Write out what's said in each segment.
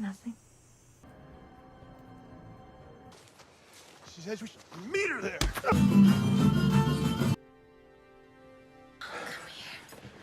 Nothing. She says we should meet her there.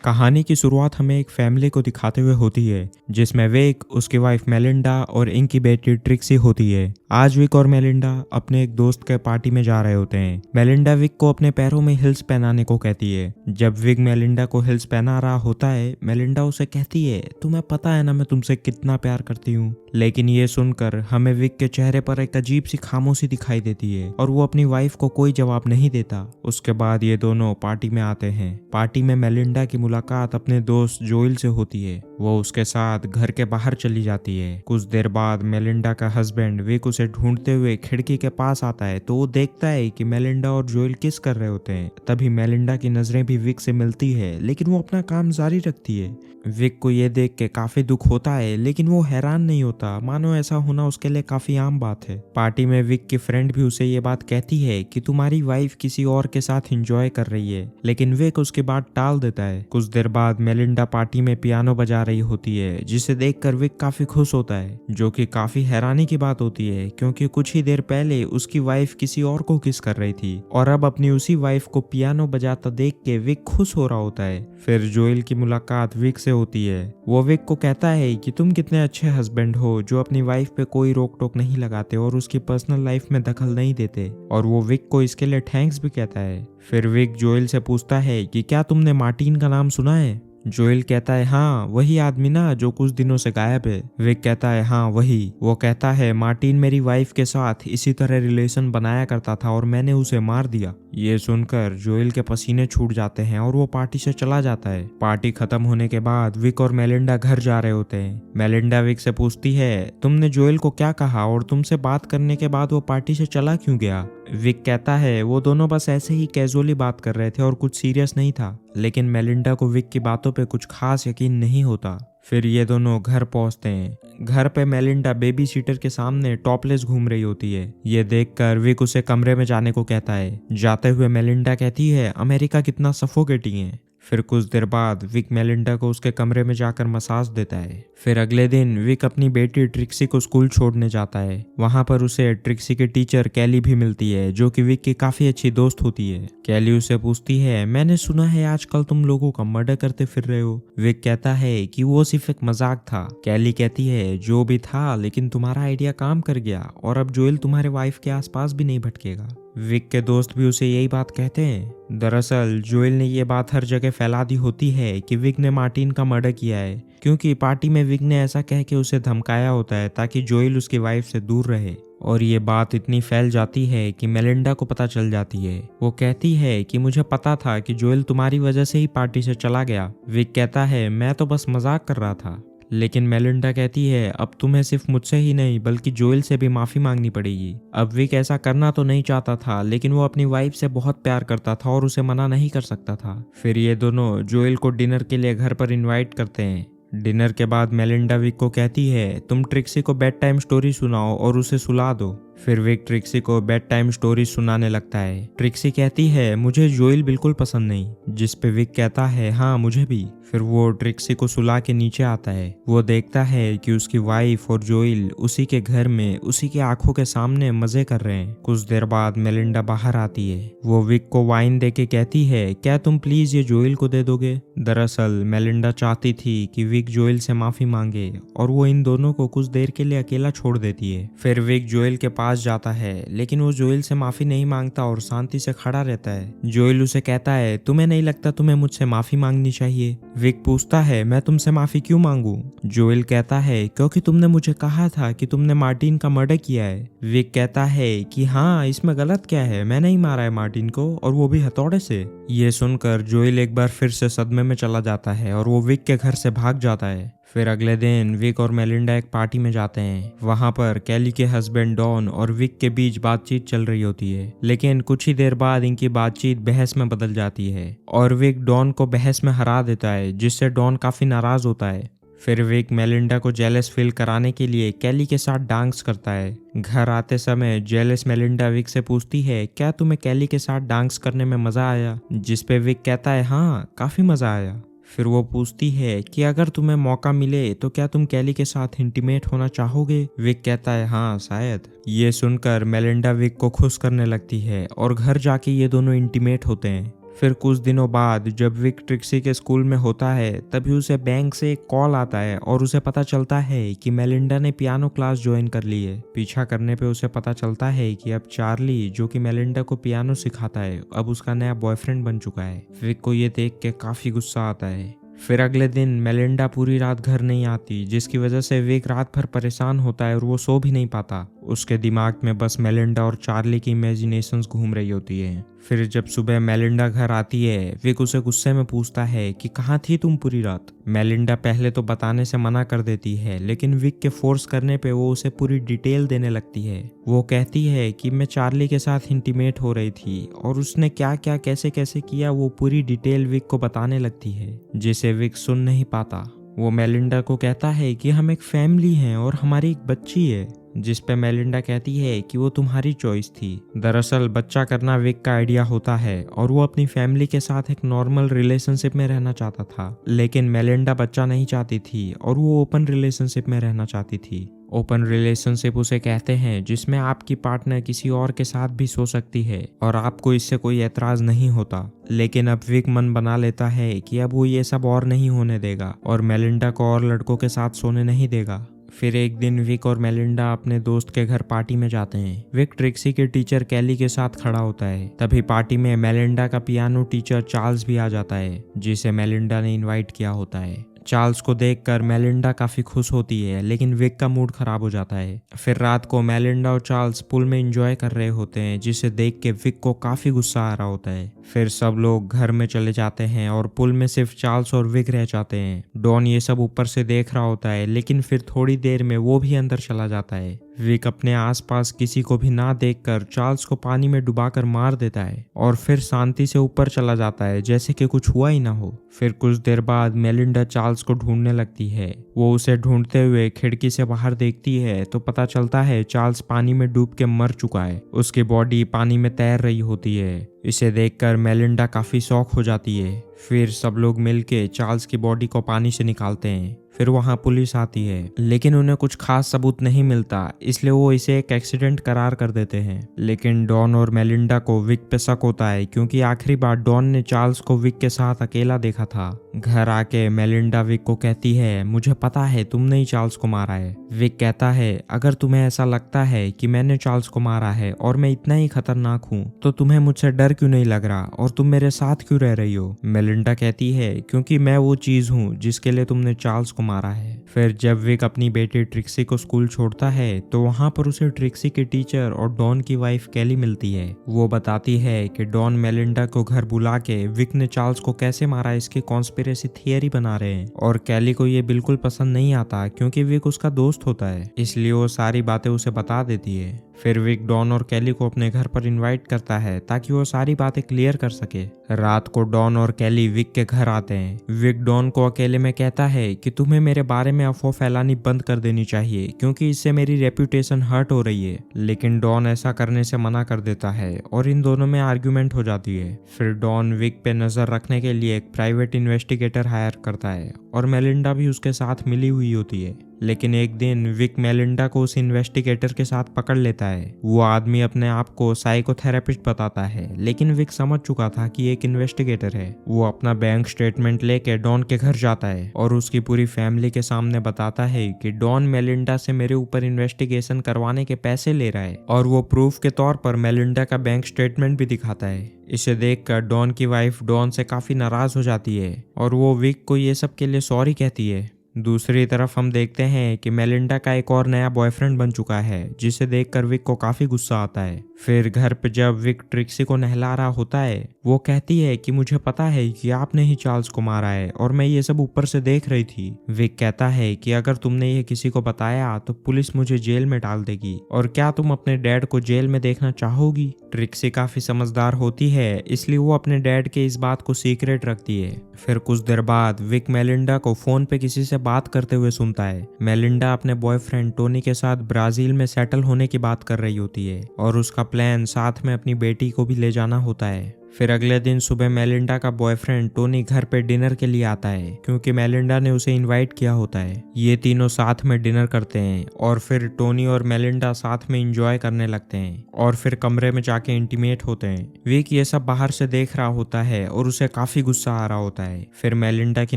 कहानी की शुरुआत हमें एक फैमिली को दिखाते हुए होती है जिसमें विक, उसकी वाइफ मेलिंडा और इनकी बेटी ट्रिक्सी होती है। आज विक और मेलिंडा अपने एक दोस्त के पार्टी में जा रहे होते हैं। मेलिंडा विक को अपने पैरों में हिल्स पहनाने को कहती है। जब विक मेलिंडा को हिल्स पहना रहा होता है, मेलिंडा उसे कहती है, तुम्हें पता है ना मैं तुमसे कितना प्यार करती हूँ। लेकिन ये सुनकर हमें विक के चेहरे पर एक अजीब सी खामोशी दिखाई देती है और वो अपनी वाइफ को कोई जवाब नहीं देता। उसके बाद ये दोनों पार्टी में आते हैं। पार्टी में मेलिंडा की मुलाकात अपने दोस्त जोइल से होती है। वो उसके साथ घर के बाहर चली जाती है। कुछ देर बाद मेलिंडा का हस्बैंड विक उसे ढूंढते हुए खिड़की के पास आता है तो वो देखता है कि मेलिंडा और जोइल किस कर रहे होते हैं। तभी मेलिंडा की नजरें भी विक से मिलती है, लेकिन वो अपना काम जारी रखती है। विक को ये देख के काफी दुख होता है, लेकिन वो हैरान नहीं होता, मानो ऐसा होना उसके लिए काफी आम बात है। पार्टी में विक की फ्रेंड भी उसे ये बात कहती है कि तुम्हारी वाइफ किसी और के साथ एंजॉय कर रही है, लेकिन विक उसकी बात टाल देता है। कुछ देर बाद मेलिंडा पार्टी में पियानो बजा रही होती है, जिसे देखकर विक काफी खुश होता है, जो कि काफी हैरानी की बात होती है क्योंकि कुछ ही देर पहले उसकी वाइफ किसी और को किस कर रही थी और अब अपनी उसी वाइफ को पियानो बजाता देख के विक खुश हो रहा होता है। फिर जोइल की मुलाकात विक से होती है। वो विक को कहता है कि तुम कितने अच्छे हस्बैंड हो जो अपनी वाइफ पे कोई रोक टोक नहीं लगाते और उसकी पर्सनल लाइफ में दखल नहीं देते, और वो विक को इसके लिए थैंक्स भी कहता है। फिर विक जोइल से पूछता है कि क्या तुमने मार्टिन का नाम सुना है। जोइल कहता है हाँ, वही आदमी ना जो कुछ दिनों से गायब है। विक कहता है हाँ वही। वो कहता है मार्टिन मेरी वाइफ के साथ इसी तरह रिलेशन बनाया करता था और मैंने उसे मार दिया। ये सुनकर जोइल के पसीने छूट जाते हैं और वो पार्टी से चला जाता है। पार्टी खत्म होने के बाद विक और मेलिंडा घर जा रहे होते हैं। मेलिंडा विक से पूछती है तुमने जोइल को क्या कहा और तुमसे बात करने के बाद वो पार्टी से चला क्यों गया। विक कहता है वो दोनों बस ऐसे ही कैजुअली बात कर रहे थे और कुछ सीरियस नहीं था, लेकिन मेलिंडा को विक की बातों पे कुछ खास यकीन नहीं होता। फिर ये दोनों घर पहुंचते हैं। घर पे मेलिंडा बेबी सीटर के सामने टॉपलेस घूम रही होती है। ये देखकर विक उसे कमरे में जाने को कहता है। जाते हुए मेलिंडा कहती है अमेरिका कितना सफोकेटिंग है। फिर कुछ देर बाद विक मेलिंडा को उसके कमरे में जाकर मसाज देता है। फिर अगले दिन विक अपनी बेटी ट्रिक्सी को स्कूल छोड़ने जाता है। वहां पर उसे ट्रिक्सी के टीचर कैली भी मिलती है, जो कि विक की काफी अच्छी दोस्त होती है। कैली उसे पूछती है मैंने सुना है आजकल तुम लोगों का मर्डर करते फिर रहे हो। विक कहता है कि वो सिर्फ एक मजाक था। कैली कहती है जो भी था, लेकिन तुम्हारा आइडिया काम कर गया और अब जोइल तुम्हारे वाइफ के आसपास भी नहीं भटकेगा। विक के दोस्त भी उसे यही बात कहते हैं। दरअसल जोइल ने ये बात हर जगह फैला दी होती है कि विक ने मार्टिन का मर्डर किया है, क्योंकि पार्टी में विक ने ऐसा कह के उसे धमकाया होता है ताकि जोइल उसकी वाइफ से दूर रहे। और ये बात इतनी फैल जाती है कि मेलिंडा को पता चल जाती है। वो कहती है कि मुझे पता था कि जोइल तुम्हारी वजह से ही पार्टी से चला गया। विक कहता है मैं तो बस मजाक कर रहा था। लेकिन मेलिंडा कहती है अब तुम्हें सिर्फ मुझसे ही नहीं बल्कि जोइल से भी माफी मांगनी पड़ेगी। अब विक ऐसा करना तो नहीं चाहता था, लेकिन वो अपनी वाइफ से बहुत प्यार करता था और उसे मना नहीं कर सकता था। फिर ये दोनों जोइल को डिनर के लिए घर पर इनवाइट करते हैं। डिनर के बाद मेलिंडा विक को कहती है तुम ट्रिक्सी को बेड टाइम स्टोरी सुनाओ और उसे सुला दो। फिर विक ट्रिक्सी को बेड टाइम स्टोरी सुनाने लगता है। ट्रिक्सी कहती है मुझे जोइल बिल्कुल पसंद नहीं, जिस पे विक कहता है हाँ मुझे भी। फिर वो ट्रिक्सी को सुला के नीचे आता है। वो देखता है कि उसकी वाइफ और जोइल उसी के घर में उसी की आंखों के सामने मजे कर रहे हैं। कुछ देर बाद मेलिंडा बाहर आती है। वो विक को वाइन दे के कहती है क्या तुम प्लीज ये जोइल को दे दोगे। दरअसल मेलिंडा चाहती थी कि विक जोइल से माफी मांगे और वो इन दोनों को कुछ देर के लिए अकेला छोड़ देती है। फिर विक जोइल के पास जाता है, लेकिन वो जोइल से माफी नहीं मांगता और शांति से खड़ा रहता है। जोइल उसे कहता है तुम्हें नहीं लगता तुम्हें मुझसे माफी मांगनी चाहिए। विक पूछता है मैं तुमसे माफी क्यों मांगू। जोइल कहता है क्योंकि तुमने मुझे कहा था कि तुमने मार्टिन का मर्डर किया है। विक कहता है कि हाँ इसमें गलत क्या है, मैंने ही मारा है मार्टिन को और वो भी हथौड़े से। ये सुनकर जोइल एक बार फिर से सदमे में चला जाता है और वो विक के घर से भाग जाता है। फिर अगले दिन विक और मेलिंडा एक पार्टी में जाते हैं। वहां पर कैली के हस्बैंड डॉन और विक के बीच बातचीत चल रही होती है, लेकिन कुछ ही देर बाद इनकी बातचीत बहस में बदल जाती है और विक डॉन को बहस में हरा देता है, जिससे डॉन काफी नाराज होता है। फिर विक मेलिंडा को जेलस फील कराने के लिए कैली के साथ डांस करता है। घर आते समय जेलस मेलिंडा विक से पूछती है क्या तुम्हें कैली के साथ डांस करने में मजा आया, जिस पे विक कहता है हाँ काफी मजा आया। फिर वो पूछती है कि अगर तुम्हें मौका मिले तो क्या तुम कैली के साथ इंटीमेट होना चाहोगे। विक कहता है हाँ शायद। ये सुनकर मेलिंडा विक को खुश करने लगती है और घर जाके ये दोनों इंटीमेट होते हैं। फिर कुछ दिनों बाद जब विक ट्रिक्सी के स्कूल में होता है तभी उसे बैंक से एक कॉल आता है और उसे पता चलता है कि मेलिंडा ने पियानो क्लास ज्वाइन कर ली है। पीछा करने पे उसे पता चलता है कि अब चार्ली जो कि मेलिंडा को पियानो सिखाता है अब उसका नया बॉयफ्रेंड बन चुका है। विक को ये देख के काफी गुस्सा आता है। फिर अगले दिन मेलिंडा पूरी रात घर नहीं आती जिसकी वजह से विक रात भर परेशान होता है और वो सो भी नहीं पाता। उसके दिमाग में बस मेलिंडा और चार्ली की इमेजिनेशंस घूम रही होती है। फिर जब सुबह मेलिंडा घर आती है विक उसे गुस्से में पूछता है कि कहाँ थी तुम पूरी रात। मेलिंडा पहले तो बताने से मना कर देती है लेकिन विक के फोर्स करने पे वो उसे पूरी डिटेल देने लगती है। वो कहती है कि मैं चार्ली के साथ इंटीमेट हो रही थी और उसने क्या क्या कैसे कैसे किया वो पूरी डिटेल विक को बताने लगती है जिसे विक सुन नहीं पाता। वो मेलिंडा को कहता है कि हम एक फैमिली हैं और हमारी एक बच्ची है, जिस पे मेलिंडा कहती है कि वो तुम्हारी चॉइस थी। दरअसल बच्चा करना विक का आइडिया होता है और वो अपनी फैमिली के साथ एक नॉर्मल रिलेशनशिप में रहना चाहता था, लेकिन मेलिंडा बच्चा नहीं चाहती थी और वो ओपन रिलेशनशिप में रहना चाहती थी। ओपन रिलेशनशिप उसे कहते हैं जिसमें आपकी पार्टनर किसी और के साथ भी सो सकती है और आपको इससे कोई एतराज नहीं होता। लेकिन अब विक मन बना लेता है कि अब वो ये सब और नहीं होने देगा और मेलिंडा को और लड़कों के साथ सोने नहीं देगा। फिर एक दिन विक और मेलिंडा अपने दोस्त के घर पार्टी में जाते हैं। विक ट्रिक्सी के टीचर कैली के साथ खड़ा होता है। तभी पार्टी में मेलिंडा का पियानो टीचर चार्ल्स भी आ जाता है जिसे मेलिंडा ने इनवाइट किया होता है। चार्ल्स को देखकर मेलिंडा काफी खुश होती है लेकिन विक का मूड खराब हो जाता है। फिर रात को मेलिंडा और चार्ल्स पूल में एंजॉय कर रहे होते हैं जिसे देख के विक को काफी गुस्सा आ रहा होता है। फिर सब लोग घर में चले जाते हैं और पूल में सिर्फ चार्ल्स और विक रह जाते हैं। डॉन ये सब ऊपर से देख रहा होता है लेकिन फिर थोड़ी देर में वो भी अंदर चला जाता है। विक अपने आसपास किसी को भी ना देखकर चार्ल्स को पानी में डुबाकर मार देता है और फिर शांति से ऊपर चला जाता है जैसे कि कुछ हुआ ही ना हो। फिर कुछ देर बाद मेलिंडा चार्ल्स को ढूंढने लगती है। वो उसे ढूंढते हुए खिड़की से बाहर देखती है तो पता चलता है चार्ल्स पानी में डूब के मर चुका है। उसकी बॉडी पानी में तैर रही होती है। इसे देखकर मेलिंडा काफी शॉक हो जाती है। फिर सब लोग मिलके चार्ल्स की बॉडी को पानी से निकालते हैं। फिर वहां पुलिस आती है लेकिन उन्हें कुछ खास सबूत नहीं मिलता, इसलिए वो इसे एक एक्सीडेंट करार कर देते हैं। लेकिन डॉन और मेलिंडा को विक पे शक होता है क्योंकि आखिरी बार डॉन ने चार्ल्स को विक के साथ अकेला देखा था। घर आके मेलिंडा विक को कहती है मुझे पता है तुमने ही चार्ल्स को मारा है। विक कहता है अगर तुम्हें ऐसा लगता है कि मैंने चार्ल्स को मारा है और मैं इतना ही खतरनाक हूँ तो तुम्हें मुझसे डर क्यों नहीं लग रहा और तुम मेरे साथ क्यों रह रही हो। मेलिंडा कहती है क्योंकि मैं वो चीज हूँ जिसके लिए तुमने चार्ल्स को मारा है। फिर जब विक अपनी बेटी ट्रिक्सी को स्कूल छोड़ता है तो वहाँ पर उसे ट्रिक्सी के टीचर और डॉन की वाइफ कैली मिलती है। वो बताती है कि डॉन मेलिंडा को घर बुला के विक ने चार्ल्स को कैसे मारा इसकी कॉन्स्पिरेसी थियरी बना रहे हैं और कैली को ये बिल्कुल पसंद नहीं आता क्योंकि विक उसका दोस्त होता है, इसलिए वो सारी बातें उसे बता देती है। फिर विक डॉन और कैली को अपने घर पर इनवाइट करता है ताकि वो सारी बातें क्लियर कर सके। रात को डॉन और कैली विक के घर आते हैं। विक डॉन को अकेले में कहता है कि तुम्हें मेरे बारे में अफवाह फैलानी बंद कर देनी चाहिए क्योंकि इससे मेरी रेपुटेशन हर्ट हो रही है। लेकिन डॉन ऐसा करने से मना कर देता है और इन दोनों में आर्ग्यूमेंट हो जाती है। फिर डॉन विक पे नजर रखने के लिए एक प्राइवेट इन्वेस्टिगेटर हायर करता है और मेलिंडा भी उसके साथ मिली हुई होती है। लेकिन एक दिन विक मेलिंडा को उस इन्वेस्टिगेटर के साथ पकड़ लेता है। वो आदमी अपने आप को साइकोथेरेपिस्ट बताता है लेकिन विक समझ चुका था कि एक इन्वेस्टिगेटर है। वो अपना बैंक स्टेटमेंट लेके डॉन के घर जाता है और उसकी पूरी फैमिली के सामने बताता है कि डॉन मेलिंडा से मेरे ऊपर इन्वेस्टिगेशन करवाने के पैसे ले रहा है और वो प्रूफ के तौर पर मेलिंडा का बैंक स्टेटमेंट भी दिखाता है। इसे देखकर डॉन की वाइफ डॉन से काफी नाराज हो जाती है और वो विक को ये सब के लिए सॉरी कहती है। दूसरी तरफ हम देखते हैं कि मेलिंडा का एक और नया बॉयफ्रेंड बन चुका है जिसे देखकर विक को काफी गुस्सा आता है। फिर घर पे जब विक ट्रिक्सी को नहला रहा होता है वो कहती है कि मुझे पता है कि आपने ही चार्ल्स को मारा है और मैं ये सब ऊपर से देख रही थी। विक कहता है कि अगर तुमने ये किसी को बताया तो पुलिस मुझे जेल में डाल देगी और क्या तुम अपने डैड को जेल में देखना चाहोगी। ट्रिक्सी काफी समझदार होती है इसलिए वो अपने डैड के इस बात को सीक्रेट रखती है। फिर कुछ देर बाद विक मेलिंडा को फोन पे किसी से बात करते हुए सुनता है। मेलिंडा अपने बॉयफ्रेंड टोनी के साथ ब्राजील में सेटल होने की बात कर रही होती है और उसका प्लान साथ में अपनी बेटी को भी ले जाना होता है। फिर अगले दिन सुबह मेलिंडा का बॉयफ्रेंड टोनी घर पे डिनर के लिए आता है क्योंकि मेलिंडा ने उसे इनवाइट किया होता है। ये तीनों साथ में डिनर करते हैं और फिर टोनी और मेलिंडा साथ में एंजॉय करने लगते हैं और फिर कमरे में जाके इंटीमेट होते हैं। विक ये सब बाहर से देख रहा होता है और उसे काफी गुस्सा आ रहा होता है। फिर मेलिंडा की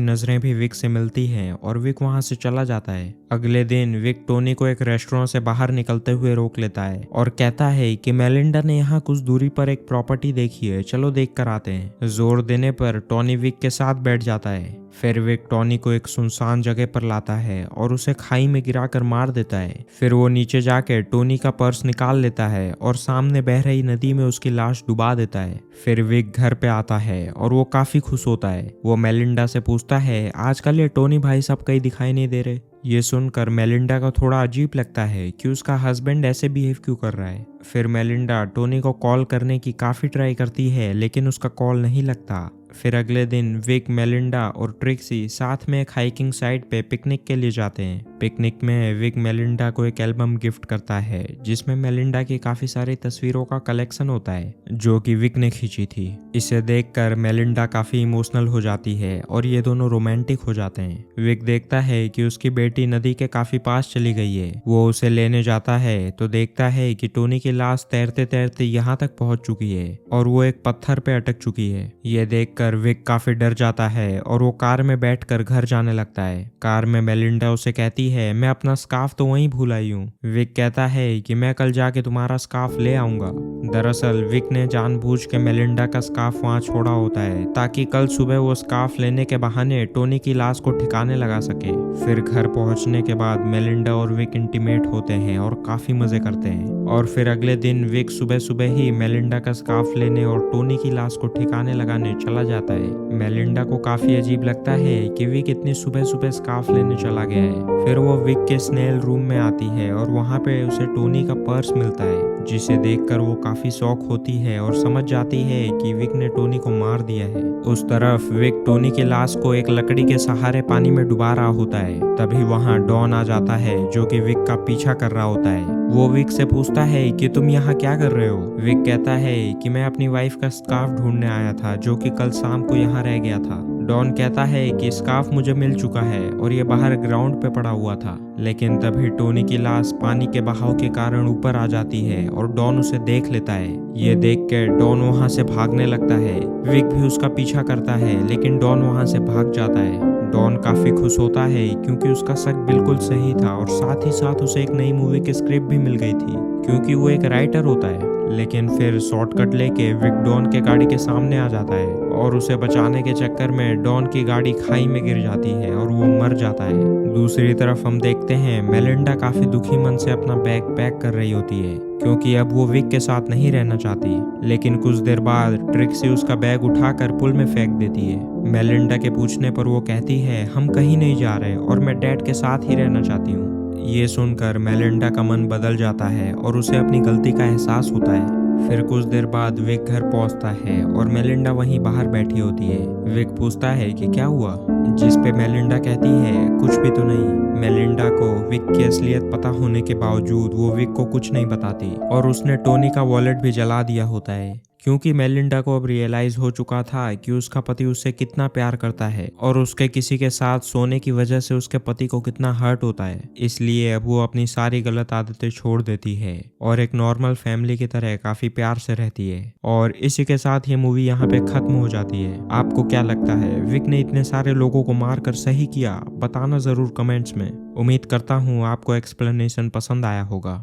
नजरें भी विक से मिलती हैं और विक वहां से चला जाता है। अगले दिन विक टोनी को एक रेस्टोरेंट से बाहर निकलते हुए रोक लेता है और कहता है कि मेलिंडा ने यहाँ कुछ दूरी पर एक प्रॉपर्टी देखी है, चलो देख कर आते हैं। जोर देने पर टोनी विक के साथ बैठ जाता है। फिर विक टोनी को एक सुनसान जगह पर लाता है और उसे खाई में गिराकर मार देता है। फिर वो नीचे जाकर टोनी का पर्स निकाल लेता है और सामने बह रही नदी में उसकी लाश डुबा देता है। फिर विक घर पे आता है और वो काफी खुश होता है। वो मेलिंडा से पूछता है आजकल ये टोनी भाई सब कहीं दिखाई नहीं दे रहे। ये सुनकर मेलिंडा को थोड़ा अजीब लगता है कि उसका हस्बैंड ऐसे बिहेव क्यों कर रहा है। फिर मेलिंडा टोनी को कॉल करने की काफी ट्राई करती है लेकिन उसका कॉल नहीं लगता। फिर अगले दिन विक, मेलिंडा और ट्रिक्सी साथ में एक हाइकिंग साइट पे पिकनिक के लिए जाते हैं। पिकनिक में विक मेलिंडा को एक एल्बम गिफ्ट करता है जिसमें मेलिंडा की काफी सारी तस्वीरों का कलेक्शन होता है जो कि विक ने खींची थी। इसे देखकर मेलिंडा काफी इमोशनल हो जाती है और ये दोनों रोमांटिक हो जाते हैं। विक देखता है कि उसकी बेटी नदी के काफी पास चली गई है। वो उसे लेने जाता है तो देखता है कि टोनी की लाश तैरते तैरते यहाँ तक पहुंच चुकी है और वो एक पत्थर पे अटक चुकी है। ये देखकर विक काफी डर जाता है और वो कार में बैठकर घर जाने लगता है। कार में मेलिंडा उसे कहती है मैं अपना स्कार्फ तो वहीं भूल आई हूँ। विक कहता है कि मैं कल जाके तुम्हारा स्कार्फ ले आऊंगा। दरअसल विक ने जानबूझ के मेलिंडा का स्कार्फ वहां छोड़ा होता है ताकि कल सुबह वो स्कार्फ लेने के बहाने टोनी की लाश को ठिकाने लगा सके। फिर घर पहुंचने के बाद मेलिंडा और विक इंटीमेट होते हैं और काफी मजे करते हैं। और फिर अगले दिन विक सुबह सुबह ही मेलिंडा का स्कार्फ लेने और टोनी की लाश को ठिकाने लगाने चला जाता है। मेलिंडा को काफी अजीब लगता है कि विक इतनी सुबह सुबह स्कार्फ लेने चला गया है। फिर वो विक के स्नेल रूम में आती है और वहाँ पे उसे टोनी का पर्स मिलता है जिसे देखकर वो काफी शॉक होती है और समझ जाती है कि विक ने टोनी को मार दिया है। उस तरफ विक टोनी की लाश को एक लकड़ी के सहारे पानी में डुबा रहा होता है। तभी वहाँ डॉन आ जाता है जो कि विक का पीछा कर रहा होता है। वो विक से पूछता है कि तुम यहाँ क्या कर रहे हो। विक कहता है कि मैं अपनी वाइफ का स्कार्फ ढूंढने आया था जो कि कल शाम को यहाँ रह गया था। डॉन कहता है कि स्कार्फ मुझे मिल चुका है और ये बाहर ग्राउंड पे पड़ा हुआ था। लेकिन तभी टोनी की लाश पानी के बहाव के कारण ऊपर आ जाती है और डॉन उसे देख लेता है। ये देख के डॉन वहाँ से भागने लगता है। विक भी उसका पीछा करता है लेकिन डॉन वहाँ से भाग जाता है। डॉन काफी खुश होता है क्योंकि उसका शक बिल्कुल सही था और साथ ही साथ उसे एक नई मूवी की स्क्रिप्ट भी मिल गई थी क्योंकि वो एक राइटर होता है। लेकिन फिर शॉर्टकट लेके विक डॉन के गाड़ी के सामने आ जाता है और उसे बचाने के चक्कर में डॉन की गाड़ी खाई में गिर जाती है और वो मर जाता है। दूसरी तरफ हम देखते हैं मेलिंडा काफी दुखी मन से अपना बैग पैक कर रही होती है क्योंकि अब वो विक के साथ नहीं रहना चाहती। लेकिन कुछ देर बाद ट्रिक्सी उसका बैग उठाकर पुल में फेंक देती है। मेलिंडा के पूछने पर वो कहती है हम कहीं नहीं जा रहे और मैं डैड के साथ ही रहना चाहती हूँ। ये सुनकर मेलिंडा का मन बदल जाता है और उसे अपनी गलती का एहसास होता है। फिर कुछ देर बाद विक घर पहुंचता है और मेलिंडा वहीं बाहर बैठी होती है। विक पूछता है कि क्या हुआ, जिस पे मेलिंडा कहती है कुछ भी तो नहीं। मेलिंडा को विक की असलियत पता होने के बावजूद वो विक को कुछ नहीं बताती और उसने टोनी का वॉलेट भी जला दिया होता है क्योंकि मेलिंडा को अब रियलाइज हो चुका था कि उसका पति उससे कितना प्यार करता है और उसके किसी के साथ सोने की वजह से उसके पति को कितना हर्ट होता है। इसलिए अब वो अपनी सारी गलत आदतें छोड़ देती है और एक नॉर्मल फैमिली की तरह काफी प्यार से रहती है। और इसी के साथ ये मूवी यहाँ पे खत्म हो जाती है। आपको क्या लगता है, विक ने इतने सारे लोगों को मारकर सही किया? बताना जरूर कमेंट्स में। उम्मीद करता हूँ आपको एक्सप्लेनेशन पसंद आया होगा।